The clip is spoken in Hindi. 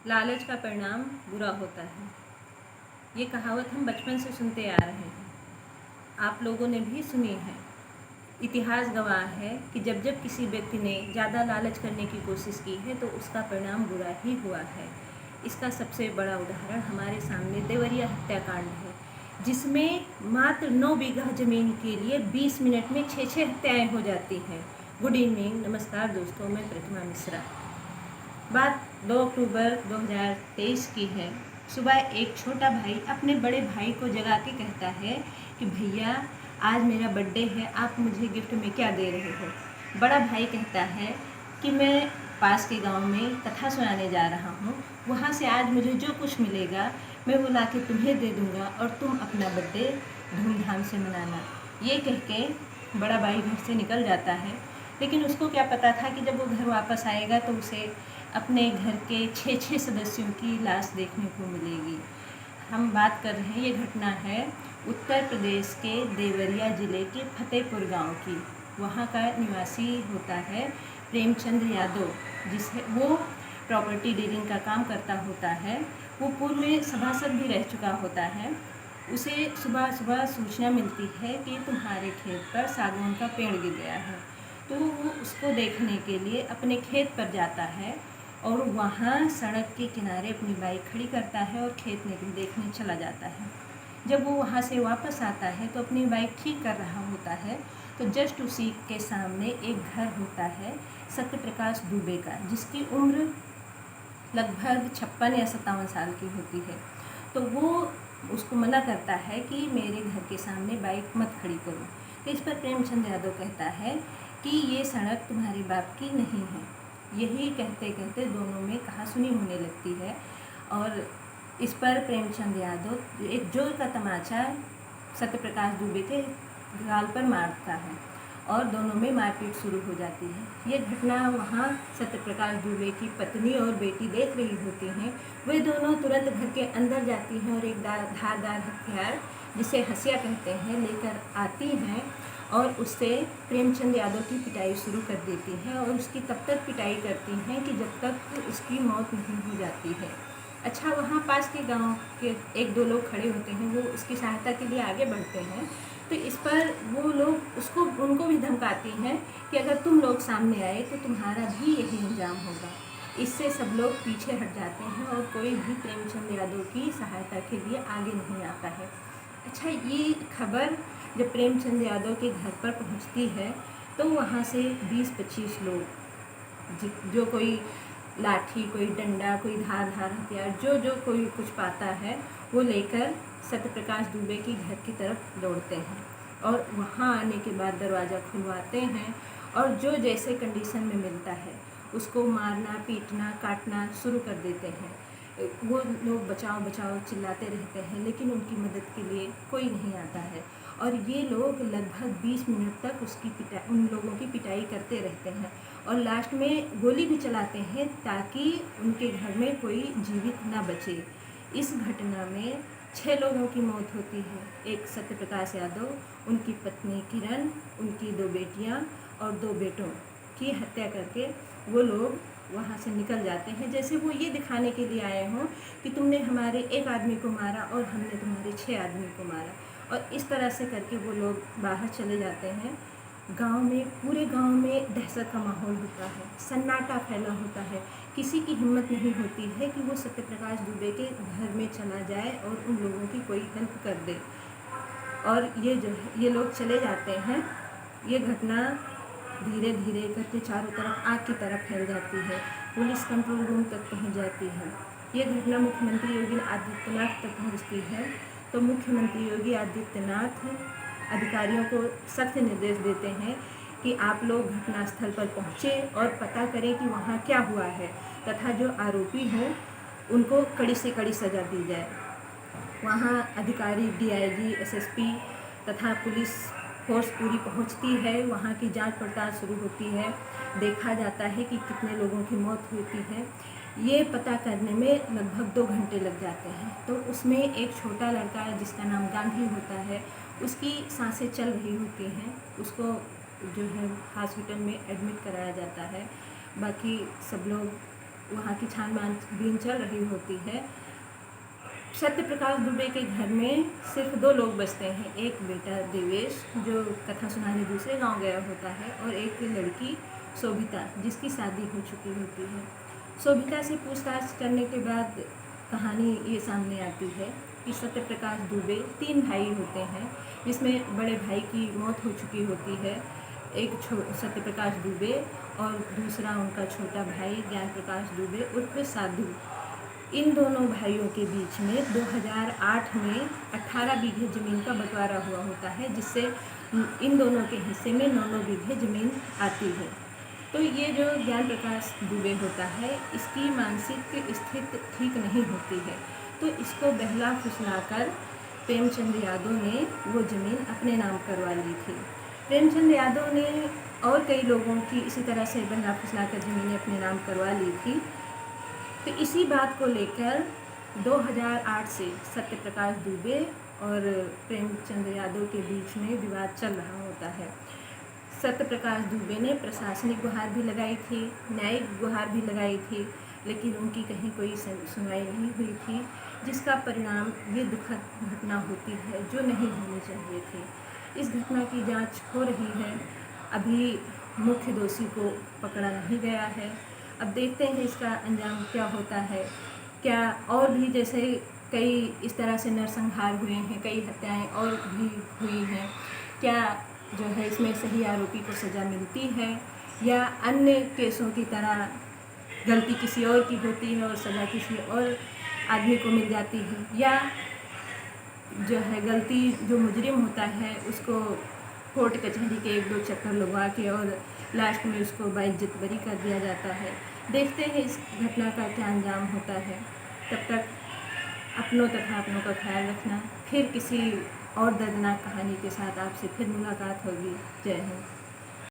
लालच का परिणाम बुरा होता है। ये कहावत हम बचपन से सुनते आ रहे हैं, आप लोगों ने भी सुनी है। इतिहास गवाह है कि जब जब किसी व्यक्ति ने ज़्यादा लालच करने की कोशिश की है तो उसका परिणाम बुरा ही हुआ है। इसका सबसे बड़ा उदाहरण हमारे सामने देवरिया हत्याकांड है, जिसमें मात्र 9 बीघा ज़मीन के लिए 20 मिनट में 6 हत्याएं हो जाती हैं। गुड इवनिंग, नमस्कार दोस्तों, मैं प्रतिमा मिश्रा। बात 2 अक्टूबर 2023 की है। सुबह एक छोटा भाई अपने बड़े भाई को जगा के कहता है कि भैया आज मेरा बर्थडे है, आप मुझे गिफ्ट में क्या दे रहे हो। बड़ा भाई कहता है कि मैं पास के गांव में कथा सुनाने जा रहा हूँ, वहाँ से आज मुझे जो कुछ मिलेगा मैं वो ला के तुम्हें दे दूँगा और तुम अपना बर्थडे धूमधाम से मनाना। ये कह के बड़ा भाई घर से निकल जाता है, लेकिन उसको क्या पता था कि जब वो घर वापस आएगा तो उसे अपने घर के 6 सदस्यों की लाश देखने को मिलेगी। हम बात कर रहे हैं, ये घटना है उत्तर प्रदेश के देवरिया ज़िले के फतेहपुर गांव की। वहाँ का निवासी होता है प्रेमचंद यादव, जिसे वो प्रॉपर्टी डीलिंग का काम करता होता है। वो पूर्व में सभासद भी रह चुका होता है। उसे सुबह सुबह सूचना मिलती है कि तुम्हारे खेत पर सागवान का पेड़ गिर गया है, तो वो उसको देखने के लिए अपने खेत पर जाता है और वहाँ सड़क के किनारे अपनी बाइक खड़ी करता है और खेत में देखने चला जाता है। जब वो वहाँ से वापस आता है तो अपनी बाइक ठीक कर रहा होता है, तो जस्ट उसी के सामने एक घर होता है सत्यप्रकाश दुबे का, जिसकी उम्र लगभग 56 या 57 साल की होती है। तो वो उसको मना करता है कि मेरे घर के सामने बाइक मत खड़ी करो। तो इस पर प्रेमचंद यादव कहता है कि ये सड़क तुम्हारे बाप की नहीं है। यही कहते कहते दोनों में कहासुनी होने लगती है और इस पर प्रेमचंद यादव एक जोर का तमाचा सत्यप्रकाश दुबे के गाल पर मारता है और दोनों में मारपीट शुरू हो जाती है। ये घटना वहाँ सत्यप्रकाश दुबे की पत्नी और बेटी देख रही होती हैं। वे दोनों तुरंत घर के अंदर जाती हैं और एक धारदार हथियार, जिसे हंसिया कहते हैं, लेकर आती हैं और उससे प्रेमचंद यादव की पिटाई शुरू कर देती हैं और उसकी तब तक पिटाई करती हैं कि जब तक उसकी मौत नहीं हो जाती है। अच्छा, वहाँ पास के गांव के 1-2 लोग खड़े होते हैं, वो उसकी सहायता के लिए आगे बढ़ते हैं। तो इस पर वो लोग उनको भी धमकाती हैं कि अगर तुम लोग सामने आए तो तुम्हारा भी यही अंजाम होगा। इससे सब लोग पीछे हट जाते हैं और कोई भी प्रेमचंद यादव की सहायता के लिए आगे नहीं आता है। अच्छा, ये खबर जब प्रेमचंद यादव के घर पर पहुंचती है तो वहाँ से 20-25 लोग, जो कोई लाठी, कोई डंडा, कोई धारदार हथियार, जो कोई कुछ पाता है वो लेकर सत्यप्रकाश दुबे की घर की तरफ दौड़ते हैं और वहाँ आने के बाद दरवाज़ा खुलवाते हैं और जो जैसे कंडीशन में मिलता है उसको मारना, पीटना, काटना शुरू कर देते हैं। वो लोग बचाओ बचाओ चिल्लाते रहते हैं, लेकिन उनकी मदद के लिए कोई नहीं आता है और ये लोग लगभग 20 मिनट तक उन लोगों की पिटाई करते रहते हैं और लास्ट में गोली भी चलाते हैं ताकि उनके घर में कोई जीवित ना बचे। इस घटना में 6 लोगों की मौत होती है। एक सत्यप्रकाश यादव, उनकी पत्नी किरण, उनकी 2 बेटियां और 2 बेटों की हत्या करके वो लोग वहाँ से निकल जाते हैं, जैसे वो ये दिखाने के लिए आए हों कि तुमने हमारे एक आदमी को मारा और हमने तुम्हारे 6 आदमी को मारा। और इस तरह से करके वो लोग बाहर चले जाते हैं। गांव में, पूरे गांव में दहशत का माहौल होता है, सन्नाटा फैला होता है। किसी की हिम्मत नहीं होती है कि वो सत्यप्रकाश दुबे के घर में चला जाए और उन लोगों की कोई हेल्प कर दे। और ये लोग चले जाते हैं। ये घटना धीरे धीरे करके चारों तरफ आग की तरफ फैल जाती है, पुलिस कंट्रोल रूम तक पहुंच जाती है। ये घटना मुख्यमंत्री योगी आदित्यनाथ तक पहुंचती है, तो मुख्यमंत्री योगी आदित्यनाथ अधिकारियों को सख्त निर्देश देते हैं कि आप लोग घटनास्थल पर पहुँचे और पता करें कि वहाँ क्या हुआ है तथा जो आरोपी हों उनको कड़ी से कड़ी सज़ा दी जाए। वहाँ अधिकारी, DIG, SSP तथा पुलिस फोर्स पूरी पहुंचती है। वहाँ की जांच पड़ताल शुरू होती है, देखा जाता है कि कितने लोगों की मौत होती है। ये पता करने में लगभग 2 घंटे लग जाते हैं। तो उसमें एक छोटा लड़का जिसका नाम गांधी होता है, उसकी सांसें चल रही होती हैं, उसको जो है हॉस्पिटल में एडमिट कराया जाता है। बाकी सब लोग वहाँ की छानबीन चल रही होती है, सत्यप्रकाश दुबे के घर में सिर्फ 2 लोग बचते हैं। एक बेटा देवेश जो कथा सुनाने दूसरे गांव गया होता है, और एक लड़की शोभिता जिसकी शादी हो चुकी होती है। शोभिता से पूछताछ करने के बाद कहानी ये सामने आती है कि सत्यप्रकाश दुबे 3 भाई होते हैं, जिसमें बड़े भाई की मौत हो चुकी होती है, एक सत्यप्रकाश दुबे, और दूसरा उनका छोटा भाई ज्ञान प्रकाश दुबे उर्फ साधु। इन दोनों भाइयों के बीच में 2008 में 18 बीघे ज़मीन का बंटवारा हुआ होता है, जिससे इन दोनों के हिस्से में 9 बीघे ज़मीन आती है। तो ये जो ज्ञान प्रकाश दुबे होता है, इसकी मानसिक स्थिति ठीक नहीं होती है, तो इसको बहला फुसलाकर प्रेमचंद यादव ने वो ज़मीन अपने नाम करवा ली थी। प्रेमचंद यादव ने और कई लोगों की इसी तरह से बहला फुसलाकर ज़मीनें अपने नाम करवा ली थी। तो इसी बात को लेकर 2008 से सत्यप्रकाश दुबे और प्रेमचंद यादव के बीच में विवाद चल रहा होता है। सत्यप्रकाश दुबे ने प्रशासनिक गुहार भी लगाई थी, न्यायिक गुहार भी लगाई थी, लेकिन उनकी कहीं कोई सुनवाई नहीं हुई थी, जिसका परिणाम ये दुखद घटना होती है जो नहीं होनी चाहिए थी। इस घटना की जांच हो रही है, अभी मुख्य दोषी को पकड़ा नहीं गया है। अब देखते हैं इसका अंजाम क्या होता है। क्या और भी जैसे कई इस तरह से नरसंहार हुए हैं, कई हत्याएं और भी हुई हैं, क्या जो है इसमें सही आरोपी को सज़ा मिलती है, या अन्य केसों की तरह गलती किसी और की होती है और सज़ा किसी और आदमी को मिल जाती है, या जो है गलती जो मुजरिम होता है उसको कोर्ट कचहरी के 1-2 चक्कर लगवा के और लास्ट में उसको बाइज्जत बरी कर दिया जाता है। देखते हैं इस घटना का क्या अंजाम होता है। तब तक अपनों तथा अपनों का ख्याल रखना। फिर किसी और दर्दनाक कहानी के साथ आपसे फिर मुलाकात होगी। जय हिंद।